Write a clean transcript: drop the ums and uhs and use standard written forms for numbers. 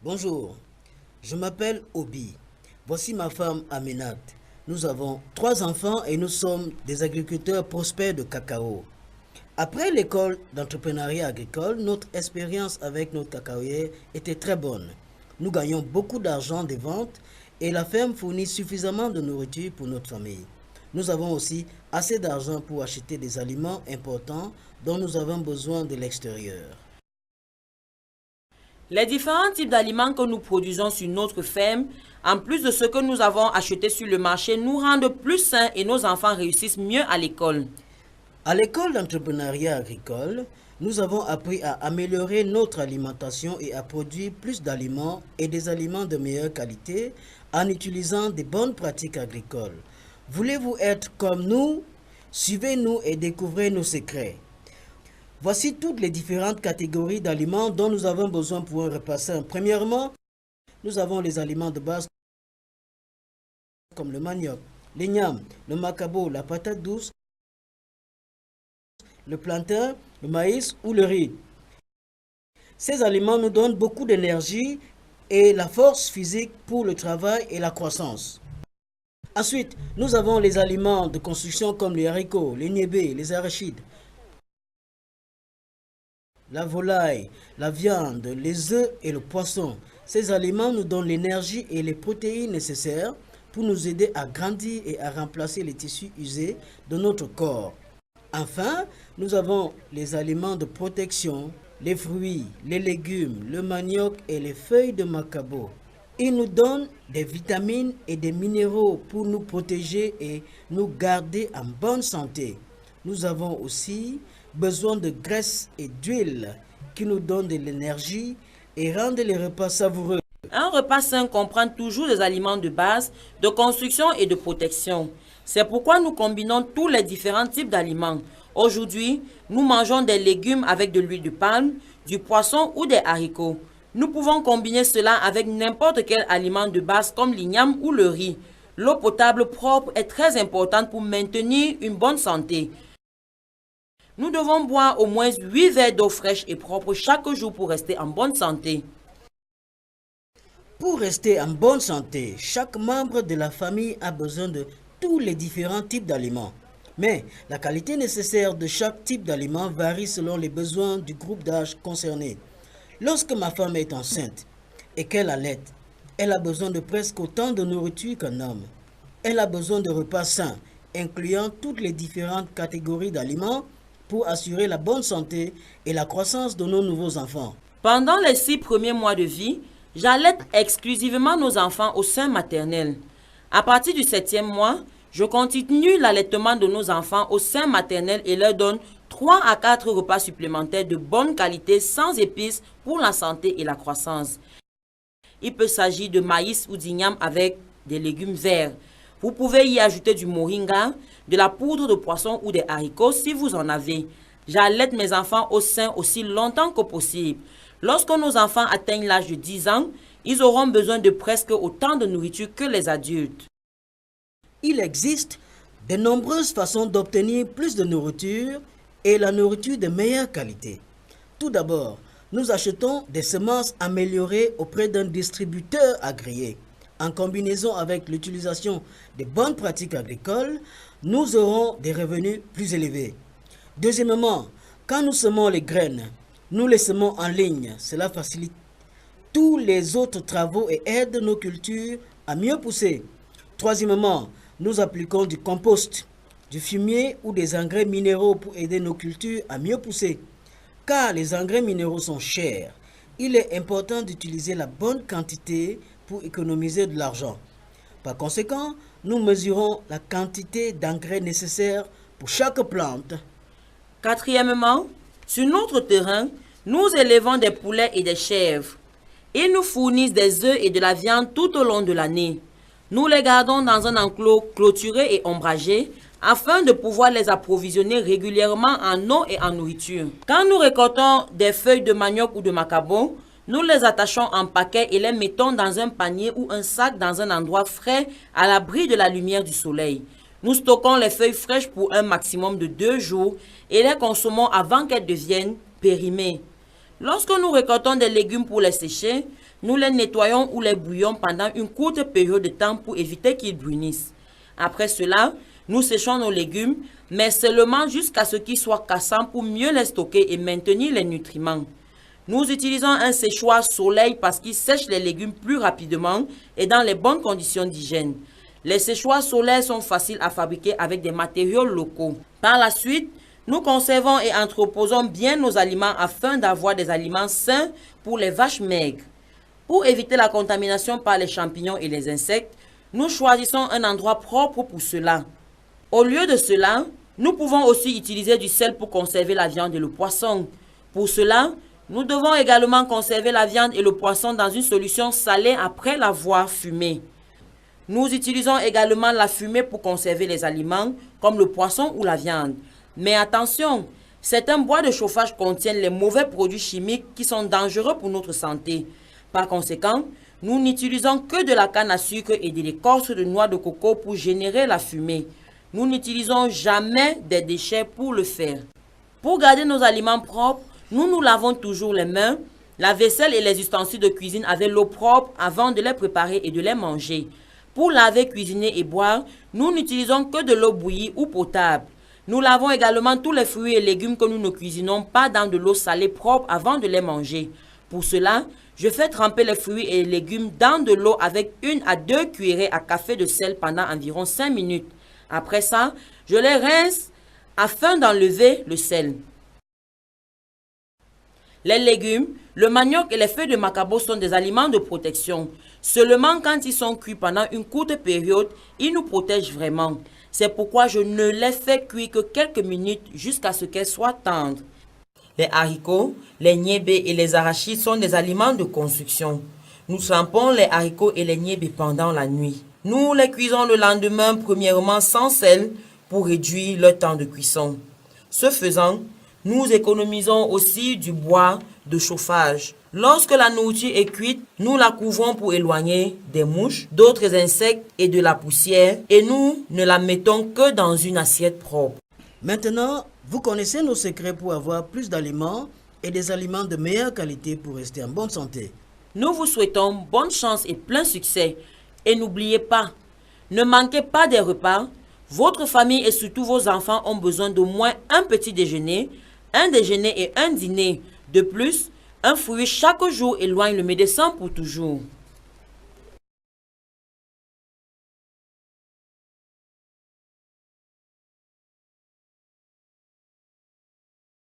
Bonjour, je m'appelle Obi. Voici ma femme Aminat. Nous avons 3 enfants et nous sommes des agriculteurs prospères de cacao. Après l'école d'entrepreneuriat agricole, notre expérience avec notre cacaoyer était très bonne. Nous gagnons beaucoup d'argent des ventes et la ferme fournit suffisamment de nourriture pour notre famille. Nous avons aussi assez d'argent pour acheter des aliments importants dont nous avons besoin de l'extérieur. Les différents types d'aliments que nous produisons sur notre ferme, en plus de ce que nous avons acheté sur le marché, nous rendent plus sains et nos enfants réussissent mieux à l'école. À l'école d'entrepreneuriat agricole, nous avons appris à améliorer notre alimentation et à produire plus d'aliments et des aliments de meilleure qualité en utilisant des bonnes pratiques agricoles. Voulez-vous être comme nous? Suivez-nous et découvrez nos secrets. Voici toutes les différentes catégories d'aliments dont nous avons besoin pour un repas sain. Premièrement, nous avons les aliments de base comme le manioc, l'igname, le macabo, la patate douce, le plantain, le maïs ou le riz. Ces aliments nous donnent beaucoup d'énergie et la force physique pour le travail et la croissance. Ensuite, nous avons les aliments de construction comme les haricots, les niébés, les arachides, la volaille, la viande, les œufs et le poisson. Ces aliments nous donnent l'énergie et les protéines nécessaires pour nous aider à grandir et à remplacer les tissus usés de notre corps. Enfin, nous avons les aliments de protection, les fruits, les légumes, le manioc et les feuilles de macabo. Ils nous donnent des vitamines et des minéraux pour nous protéger et nous garder en bonne santé. Nous avons aussi besoin de graisse et d'huile qui nous donnent de l'énergie et rendent les repas savoureux. Un repas sain comprend toujours des aliments de base, de construction et de protection. C'est pourquoi nous combinons tous les différents types d'aliments. Aujourd'hui, nous mangeons des légumes avec de l'huile de palme, du poisson ou des haricots. Nous pouvons combiner cela avec n'importe quel aliment de base comme l'igname ou le riz. L'eau potable propre est très importante pour maintenir une bonne santé. Nous devons boire au moins 8 verres d'eau fraîche et propre chaque jour pour rester en bonne santé. Pour rester en bonne santé, chaque membre de la famille a besoin de tous les différents types d'aliments. Mais la qualité nécessaire de chaque type d'aliment varie selon les besoins du groupe d'âge concerné. Lorsque ma femme est enceinte et qu'elle allaite, elle a besoin de presque autant de nourriture qu'un homme. Elle a besoin de repas sains, incluant toutes les différentes catégories d'aliments pour assurer la bonne santé et la croissance de nos nouveaux enfants. Pendant les 6 premiers mois de vie, j'allaite exclusivement nos enfants au sein maternel. À partir du 7e mois, je continue l'allaitement de nos enfants au sein maternel et leur donne 3 à 4 repas supplémentaires de bonne qualité sans épices pour la santé et la croissance. Il peut s'agir de maïs ou d'igname avec des légumes verts. Vous pouvez y ajouter du moringa, de la poudre de poisson ou des haricots si vous en avez. J'allaite mes enfants au sein aussi longtemps que possible. Lorsque nos enfants atteignent l'âge de 10 ans, ils auront besoin de presque autant de nourriture que les adultes. Il existe de nombreuses façons d'obtenir plus de nourriture et la nourriture de meilleure qualité. Tout d'abord, nous achetons des semences améliorées auprès d'un distributeur agréé. En combinaison avec l'utilisation des bonnes pratiques agricoles, nous aurons des revenus plus élevés. Deuxièmement, quand nous semons les graines, nous les semons en ligne. Cela facilite tous les autres travaux et aide nos cultures à mieux pousser. Troisièmement, nous appliquons du compost, du fumier ou des engrais minéraux pour aider nos cultures à mieux pousser. Car les engrais minéraux sont chers, il est important d'utiliser la bonne quantité pour économiser de l'argent. Par conséquent, nous mesurons la quantité d'engrais nécessaires pour chaque plante. Quatrièmement, sur notre terrain, nous élevons des poulets et des chèvres. Ils nous fournissent des œufs et de la viande tout au long de l'année. Nous les gardons dans un enclos clôturé et ombragé afin de pouvoir les approvisionner régulièrement en eau et en nourriture. Quand nous récoltons des feuilles de manioc ou de macabo, nous les attachons en paquet et les mettons dans un panier ou un sac dans un endroit frais à l'abri de la lumière du soleil. Nous stockons les feuilles fraîches pour un maximum de 2 jours et les consommons avant qu'elles deviennent périmées. Lorsque nous récoltons des légumes pour les sécher, Nous les nettoyons ou les bouillons pendant une courte période de temps pour éviter qu'ils brunissent. Après cela, nous séchons nos légumes, mais seulement jusqu'à ce qu'ils soient cassants pour mieux les stocker et maintenir les nutriments. Nous utilisons un séchoir soleil parce qu'il sèche les légumes plus rapidement et dans les bonnes conditions d'hygiène. Les séchoirs solaires sont faciles à fabriquer avec des matériaux locaux. Par la suite, nous conservons et entreposons bien nos aliments afin d'avoir des aliments sains pour les vaches maigres. Pour éviter la contamination par les champignons et les insectes, nous choisissons un endroit propre pour cela. Au lieu de cela, nous pouvons aussi utiliser du sel pour conserver la viande et le poisson. Pour cela, nous devons également conserver la viande et le poisson dans une solution salée après l'avoir fumé. Nous utilisons également la fumée pour conserver les aliments, comme le poisson ou la viande. Mais attention, certains bois de chauffage contiennent les mauvais produits chimiques qui sont dangereux pour notre santé. Par conséquent, nous n'utilisons que de la canne à sucre et de l'écorce de noix de coco pour générer la fumée. Nous n'utilisons jamais des déchets pour le faire. Pour garder nos aliments propres, nous nous lavons toujours les mains, la vaisselle et les ustensiles de cuisine avec l'eau propre avant de les préparer et de les manger. Pour laver, cuisiner et boire, nous n'utilisons que de l'eau bouillie ou potable. Nous lavons également tous les fruits et légumes que nous ne cuisinons pas dans de l'eau salée propre avant de les manger. Pour cela, je fais tremper les fruits et les légumes dans de l'eau avec 1 à 2 cuillerées à café de sel pendant environ 5 minutes. Après ça, je les rince afin d'enlever le sel. Les légumes, le manioc et les feuilles de macabo sont des aliments de protection. Seulement quand ils sont cuits pendant une courte période, ils nous protègent vraiment. C'est pourquoi je ne les fais cuire que quelques minutes jusqu'à ce qu'elles soient tendres. Les haricots, les niébés et les arachides sont des aliments de construction. Nous trempons les haricots et les niébés pendant la nuit. Nous les cuisons le lendemain, premièrement sans sel, pour réduire le temps de cuisson. Ce faisant, nous économisons aussi du bois de chauffage. Lorsque la nourriture est cuite, nous la couvrons pour éloigner des mouches, d'autres insectes et de la poussière, et nous ne la mettons que dans une assiette propre. Maintenant, vous connaissez nos secrets pour avoir plus d'aliments et des aliments de meilleure qualité pour rester en bonne santé. Nous vous souhaitons bonne chance et plein succès. Et n'oubliez pas, ne manquez pas des repas. Votre famille et surtout vos enfants ont besoin d'au moins un petit déjeuner, un déjeuner et un dîner. De plus, un fruit chaque jour éloigne le médecin pour toujours.